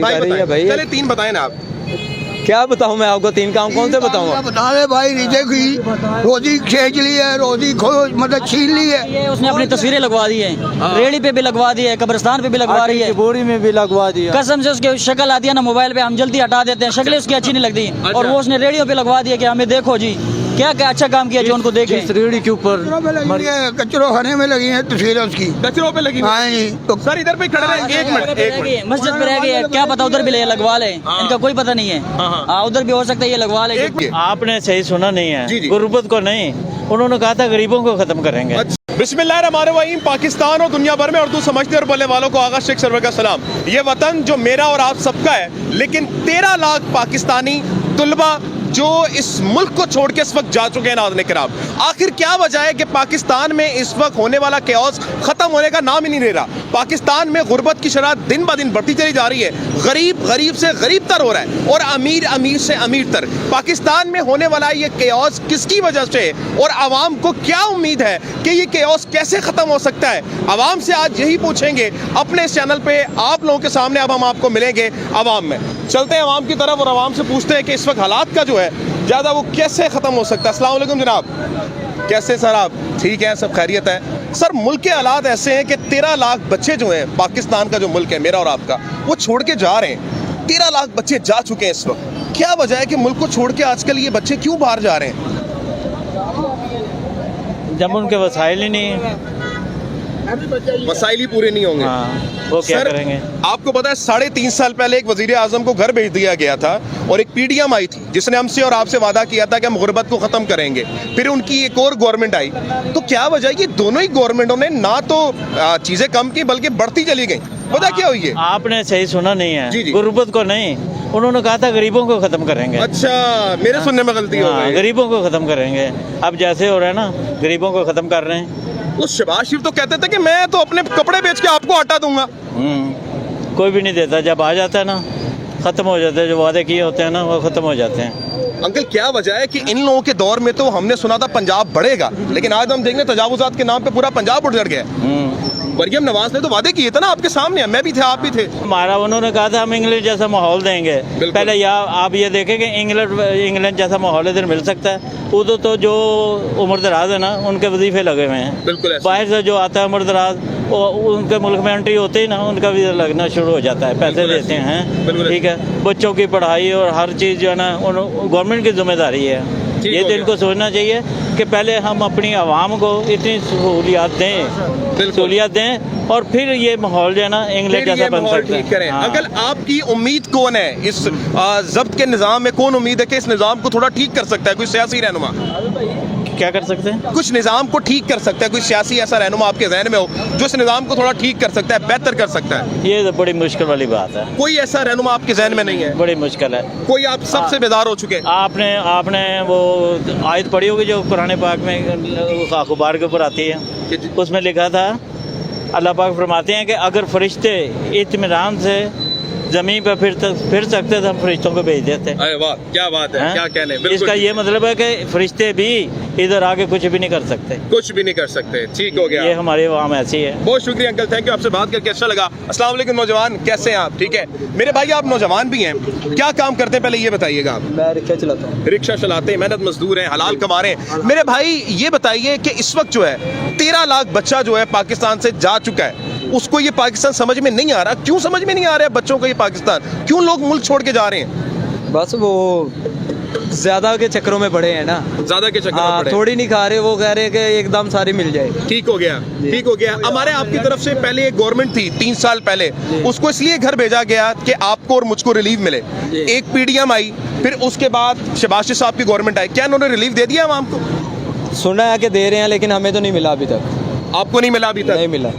भाई चले 3 बताएं ना आप। क्या बताऊं मैं आपको, 3 काम कौन से बताऊंगा? बता रहे भाई, रिजे की रोजी खींच ली है, रोजी खो मतलब छीन ली है। ये उसने अपनी तस्वीरें लगवा दी है, रेडी पे भी लगवा दी है, कब्रिस्तान पे भी लगवा रही है, बोरी में भी लगवा दिया। कसम से उसकी शक्ल आती है ना मोबाइल पे, हम जल्दी हटा देते हैं, शक्लें उसकी अच्छी नहीं लगती। और वो उसने रेडियो पे लगवा दिया कि हमें देखो जी क्या क्या अच्छा काम किया जो उनको देखे। रेडी के ऊपर कचरों खाने में लगी है तस्वीरें उसकी, कचरों पे लगी। हाँ जी। तो सर इधर पे खड़े रहेंगे, एक मिनट। मस्जिद पे रह गई है, क्या पता उधर भी लगवा ले, इनका कोई पता नहीं है। हाँ उधर भी हो सकता है ये लगवा ले। आपने सही सुना नहीं है, जी। गुर्बत को नहीं, उन्होंने कहा था गरीबों को खत्म करेंगे। बिस्मिल्लाहिर्रहमानिर्रहीम। पाकिस्तान और दुनिया भर में उर्दू समझते और बोलने वालों को आगा शेख सरवर का सलाम। ये वतन जो मेरा और आप सबका है, लेकिन 13 लाख पाकिस्तानी तुलबा जो इस मुल्क को छोड़ के इस वक्त जा चुके हैं नाज़रीन किराम। आखिर क्या वजह है कि पाकिस्तान में इस वक्त होने वाला केओस खत्म होने का नाम ही नहीं ले रहा? पाकिस्तान में गुर्बत की शरह दिन ब दिन बढ़ती चली जा रही है, गरीब गरीब से गरीब तर हो रहा है और अमीर अमीर से अमीर तर। पाकिस्तान में होने वाला ये केओस किसकी वजह से, और आवाम को क्या उम्मीद है कि ये केओस कैसे खत्म हो सकता है? आवाम से आज यही पूछेंगे अपने इस चैनल पे, आप लोगों के सामने अब हम आपको मिलेंगे आवाम में। चलते हैं आवाम की तरफ और आवाम से पूछते हैं कि इस वक्त हालात का जो है ज़्यादा वो कैसे ख़त्म हो सकता है। अस्सलाम वालेकुम जनाब, कैसे सर आप? ठीक है, सब खैरियत है सर। मुल्क के हालात ऐसे हैं कि 13 लाख बच्चे जो हैं, पाकिस्तान का जो मुल्क है मेरा और आपका, वो छोड़ के जा रहे हैं। 13 लाख बच्चे जा चुके हैं इस वक्त। क्या वजह है कि मुल्क को छोड़ के आजकल ये बच्चे क्यों बाहर जा रहे हैं? जब उनके वसाइल ही नहीं है, मसाइल ही पूरे नहीं होंगे। वो क्या सर, करेंगे? आपको पता है 3.5 साल पहले एक वजीर आजम को घर भेज दिया गया था और एक पीडीएम आई थी जिसने हमसे और आपसे वादा किया था कि हम गुर्बत को खत्म करेंगे। फिर उनकी एक और गवर्नमेंट आई। तो क्या वजह है कि दोनों ही गवर्नमेंटों ने ना तो चीजें कम की बल्कि बढ़ती चली गई? वजह क्या हुई है? आपने सही सुना नहीं है, जी। गुर्बत को नहीं, उन्होंने कहा था गरीबों को खत्म करेंगे। अच्छा, मेरे सुनने में गलती हो गई। गरीबों को खत्म करेंगे। अब जैसे हो रहा है ना, गरीबों को खत्म कर रहे हैं। तो शहबाज शरीफ तो कहते थे कि मैं तो अपने कपड़े बेच के आपको हटा दूंगा। कोई भी नहीं देता, जब आ जाता है ना खत्म हो जाते हैं, जो वादे किए होते हैं ना वो खत्म हो जाते हैं। अंकल क्या वजह है कि इन लोगों के दौर में तो हमने सुना था पंजाब बढ़ेगा, लेकिन आज हम देखेंगे तजावुजात के नाम पे पूरा पंजाब उजड़ गया। मरियम नवाज ने तो वादे किए थे ना आपके सामने, मैं भी थे, आप भी थे। हमारा उन्होंने कहा था हम इंग्लैंड जैसा माहौल देंगे। पहले आप ये देखेंगे इंग्लैंड जैसा माहौल इधर मिल सकता है। उधर तो जो उम्र दराज है ना, उनके वजीफे लगे हुए हैं। बिल्कुल। बाहर से जो आता है उम्र दराज, वो उनके मुल्क में एंट्री होते ही ना उनका वीज़ा लगना शुरू हो जाता है, पैसे देते हैं। ठीक है, बच्चों की पढ़ाई और हर चीज़ जो है ना गवर्नमेंट की जिम्मेदारी है। ये तो इनको सोचना चाहिए कि पहले हम अपनी आवाम को इतनी सहूलियात दें और फिर ये माहौल जो है ना इंग्लैंड जैसा बन सकता है। अगर आपकी उम्मीद कौन है इस जब्त के निज़ाम में, कौन उम्मीद है कि इस निज़ाम को थोड़ा ठीक कर सकता है? कोई सियासी रहनुमा क्या कर सकते हैं? कुछ निज़ाम को ठीक कर सकता है? कोई सियासी ऐसा रहनुमा आपके जहन में हो जो इस निज़ाम को थोड़ा ठीक कर सकता है, बेहतर कर सकता है? ये तो बड़ी मुश्किल वाली बात है। कोई ऐसा रहनुमा आपके जहन में नहीं है? बड़ी मुश्किल है। कोई आप सबसे बेदार हो चुके? आपने वो आयत पढ़ी होगी जो कुरान पाक में अखबार के ऊपर आती है, उसमें लिखा था, अल्लाह पाक फरमाते हैं कि अगर फरिश्ते इत्मीनान से ज़मीन पर फिर सकते थे हम फरिश्तों को भेज देते। अरे वाह, क्या बात है, क्या कहने। इसका ये मतलब है कि फरिश्ते भी इधर आके कुछ भी नहीं कर सकते, कुछ भी नहीं कर सकते। ठीक हो गया, ये हमारी आवाम ऐसी है। बहुत शुक्रिया अंकल, थैंक यू, आपसे बात करके अच्छा लगा। अस्सलाम वालेकुम नौजवान, कैसे हैं आप? ठीक है मेरे भाई, आप नौजवान भी हैं, क्या काम करते हैं पहले ये बताइएगा आप? मैं रिक्शा चलाता हूँ। रिक्शा चलाते हैं, मेहनत मजदूर हैं, हलाल कमा रहे हैं। मेरे भाई ये बताइए कि इस वक्त जो है 13 लाख बच्चा जो है पाकिस्तान से जा चुका है, उसको ये पाकिस्तान समझ में नहीं आ रहा। क्यों समझ में नहीं आ रहा है बच्चों को ये पाकिस्तान? क्यों लोग मुल्क छोड़ के जा रहे हैं? बस वो ज्यादा के चक्करों में पड़े हैं ना, ज्यादा के चक्कर में पड़े। थोड़ी नहीं खा रहे, वो कह रहे हैं कि एकदम सारी मिल जाए। ठीक हो गया, ठीक हो गया। हमारे आपकी तरफ से पहले एक गवर्नमेंट थी 3 साल पहले, उसको इसलिए घर भेजा गया कि आपको और मुझको रिलीफ मिले। एक पीडीएम आई, फिर उसके बाद शहबाज शरीफ साहब की गवर्नमेंट आई। क्या उन्होंने रिलीफ दे दिया आवाम को? सुना है कि दे रहे हैं, लेकिन हमें तो नहीं मिला अभी तक। आपको नहीं मिला अभी तक? नहीं मिला।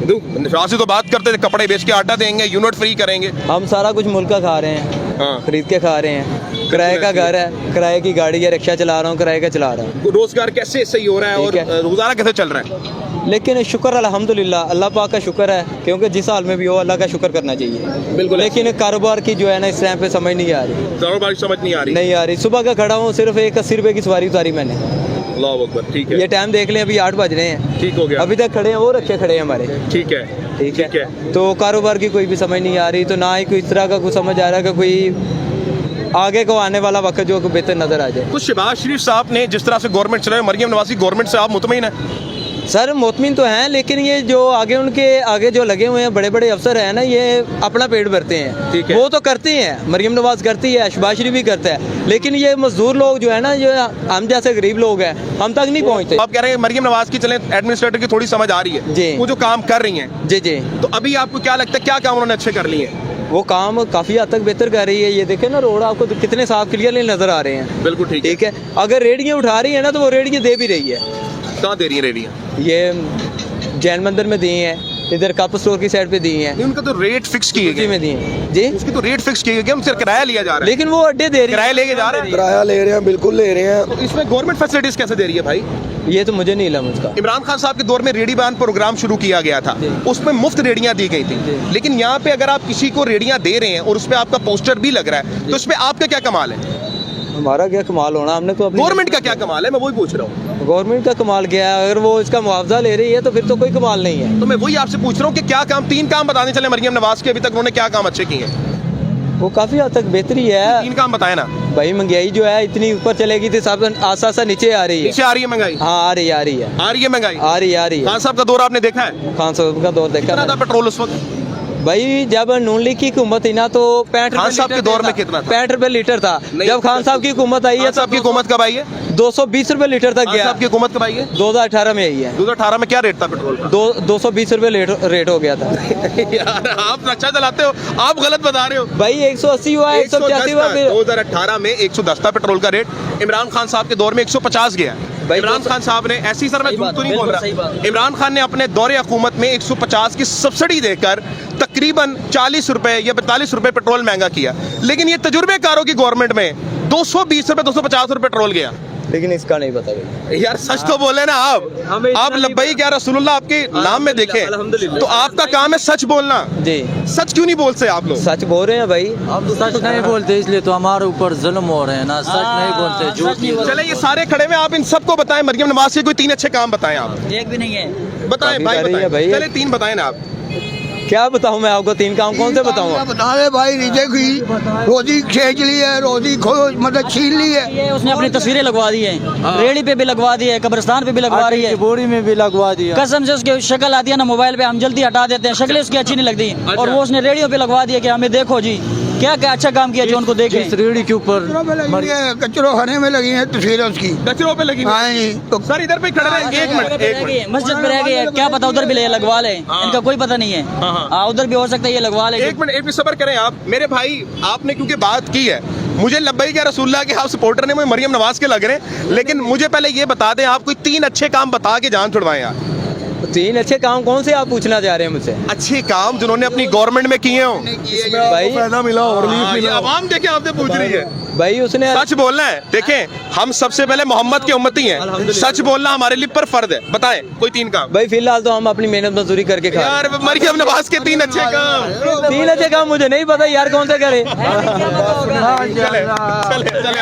से तो बात करते थे कपड़े बेच के आटा देंगे, यूनिट फ्री करेंगे। हम सारा कुछ मुल्क का खा रहे हैं, खरीद के खा रहे हैं। किराए का घर है, किराए की गाड़ी है, रिक्शा चला रहा हूँ, किराए का चला रहा हूँ। रोजगार कैसे सही हो रहा है और रोजाना कैसे चल रहा है? लेकिन शुक्र अल्हम्दुलिल्लाह, अल्लाह पाक का शुक्र है, क्योंकि जिस हाल में भी हो अल्लाह का शुक्र करना चाहिए। बिल्कुल। लेकिन कारोबार की जो है ना इस टाइम पे समझ नहीं आ रही। कारोबार समझ नहीं आ रही? नहीं आ रही। सुबह का खड़ा हूँ, सिर्फ एक 80 रुपये की सवारी उतारी मैंने। अल्लाह अकबर, ठीक है, ये टाइम देख लें, अभी 8 बज रहे हैं, ठीक हो गया, अभी तक खड़े हैं, वो रखे खड़े हैं हमारे। ठीक है, ठीक ठीक है। है, तो कारोबार की कोई भी समझ नहीं आ रही, तो ना ही कोई इस तरह का कुछ समझ आ रहा है कि कोई आगे को आने वाला वक्त जो बेहतर नजर आ जाए। तो शहबाज शरीफ साहब ने जिस तरह से गवर्नमेंट चलाए, मरियम नवाज की गवर्नमेंट से आप मुतमईन हैं? सर मुतमिन तो हैं, लेकिन ये जो आगे उनके आगे जो लगे हुए हैं बड़े बड़े अफसर हैं ना, ये अपना पेट भरते हैं। ठीक है। वो तो करते हैं, मरियम नवाज करती है, शहबाज शरीफ भी करता है, लेकिन ये मजदूर लोग जो है ना, जो हम जैसे गरीब लोग हैं, हम तक नहीं पहुँचते। आप कह रहे हैं मरियम नवाज की चले एडमिनिस्ट्रेटर की थोड़ी समझ आ रही है जी। वो जो काम कर रही हैं, जी जी, तो अभी आपको क्या लगता है क्या काम उन्होंने अच्छे कर लिए हैं? वो काम काफ़ी हद तक बेहतर कर रही है। ये देखें ना, रोड आपको तो कितने साफ क्लियरली नजर आ रहे हैं। बिल्कुल ठीक ठीक है, अगर रेडियाँ उठा रही है ना, तो वो रेडियाँ दे भी रही है। कहाँ दे रही है रेडियाँ? ये जैन मंदिर में दी हैं, इधर कप स्टोर की साइड पे दी हैं, उनका तो रेट फिक्स किए उसी गए, में दी हैं जी, उसकी तो रेट फिक्स किए गए, उनसे किराया लिया जा रहा है, लेकिन वो अड्डे दे रही किराया लेके जा रहे हैं। किराया ले रहे हैं, बिल्कुल ले रहे हैं। तो इसमें गवर्नमेंट फैसिलिटीज कैसे दे रही है भाई? ये तो मुझे नहीं लगा उसका। इमरान खान साहब के दौर में रेडी बैन प्रोग्राम शुरू किया गया था, जी। उसमें मुफ्त रेडियां दी गई थी, जी। लेकिन यहाँ पे अगर आप किसी को रेडियां दे रहे हैं और उसमें आपका पोस्टर भी लग रहा है, तो इसमें आपका क्या कमाल है? हमारा क्या कमाल होना, हमने तो अपनी गवर्नमेंट का क्या कमाल है, मैं वही पूछ रहा हूँ। गवर्नमेंट का कमाल क्या है? अगर वो इसका मुआवजा ले रही है तो फिर तो कोई कमाल नहीं है। तो मैं वही आपसे पूछ रहा हूँ कि क्या काम, 3 काम बताने चले मरियम नवाज के, अभी तक उन्होंने क्या काम अच्छे किए हैं? वो काफ़ी हद तक बेहतरी है 3 काम बताए ना। भाई। महंगाई जो है इतनी ऊपर चलेगी थी, सब आस्ता आस्ता नीचे आ रही है। नीचे आ रही है महंगाई? हाँ आ रही है, आ रही है, आ रही है महंगाई? आ रही है, आ रही है। खान साहब का दौर आपने देखा है? खान साहब का दौर देखा कितना था मैंने। पेट्रोल उस वक्त? भाई जब नून लीग की हुकूमत थी ना, तो 65 खान साहब के दौर में कितना था? 65 रुपए लीटर था। नहीं, जब खान साहब की हुकूमत आई है, खान साहब की हुकूमत कब आई है? 220 रुपए लीटर तक खान गया। साहब की हुकूमत कब आई है? 2018 में आई है। 2018 में क्या रेट था पेट्रोल का? 220 रुपए रेट हो गया था। यार आप अच्छा चलाते हो, आप गलत बता रहे हो। भाई 180 हुआ, 185 हुआ, फिर 2018 में 110 था पेट्रोल का रेट, इमरान खान साहब के दौर में 150 गया। भाई इमरान तो- खान साहब ने ऐसी, सर मैं सही झूठ बात तो है, नहीं बोल बिल्कुल सही रहा, बात। इमरान खान ने अपने दौरे हुकूमत में 150 की सब्सिडी देकर तकरीबन 40 रुपए या 42 रुपए पेट्रोल महंगा किया, लेकिन ये तजुर्बेकारों की गवर्नमेंट में 220 रुपए 250 रुपए पेट्रोल गया। लेकिन इसका नहीं पता भाई। यार सच तो बोले ना आप लब्बई क्या रसूलुल्लाह आपके नाम में देखें, तो आपका काम है सच बोलना। जी, सच क्यों नहीं बोलते आप लोग? सच बोल रहे हैं भाई। हम तो सच नहीं बोलते, इसलिए तो हमारे ऊपर जुल्म हो रहे हैं ना। सच नहीं बोलते, झूठ नहीं बोलते। चले ये सारे खड़े में आप इन सबको बताएं, मरियम नवाज के कोई 3 अच्छे काम बताएं आप। एक भी नहीं है। बताएं काफी भाई, सारी है बताएं। भाई। चले 3 बताएं ना आप। क्या बताऊं मैं आपको? 3 काम कौन से बताऊं? बता रहे भाई, रिजे की रोजी खींच ली है, रोजी खो मतलब छीन ली है। ये उसने अपनी तस्वीरें लगवा दी है, रेडी पे भी लगवा दी है, कब्रिस्तान पे भी लगवा रही है, बोरी में भी लगवा दिया। कसम से उसकी शक्ल आती है ना मोबाइल पे, हम जल्दी हटा देते हैं, शक्लें उसकी अच्छी नहीं लगती, और वो उसने रेडियो पे लगवा दिया कि हमें देखो जी क्या क्या अच्छा काम किया जो उनको देखें। जिस रेडी के ऊपर कचरों खाने में लगी है तस्वीरें उसकी। कचरों पे लगी हुई। हाँ जी, तो सर इधर पे खड़े रहें, एक मिनट, एक मिनट। मस्जिद में रह गई है, क्या पता उधर भी लगवा ले, इनका कोई पता नहीं है। हाँ उधर भी हो सकता है ये लगवा ले। एक मिनट सब्र करें आप मेरे भाई, आपने क्योंकि बात की है, मुझे लब्बई क्या रसूलुल्लाह के आप सपोर्टर ने, मुझे मरियम नवाज के लग रहे हैं, लेकिन मुझे पहले ये बता दें, आप कोई 3 अच्छे काम बता के जान छुड़वाएं यार। 3 अच्छे काम कौन से आप पूछना चाह रहे हैं मुझसे? अच्छे काम जिन्होंने अपनी गवर्नमेंट में किए हो। भाई फायदा मिला और ये आवाम देखे आपसे पूछ रही है। भाई उसने सच बोलना है। देखें हम सबसे पहले मोहम्मद के उम्मती हैं, सच बोलना हमारे लिए पर फर्ज है। बताएं कोई 3 काम। भाई फिलहाल तो हम अपनी मेहनत मजदूरी करके खा रहे यार मरियम नवाज के 3 अच्छे काम। हैं। 3 अच्छे काम मुझे नहीं पता यार कौन से करे। चले चले चले।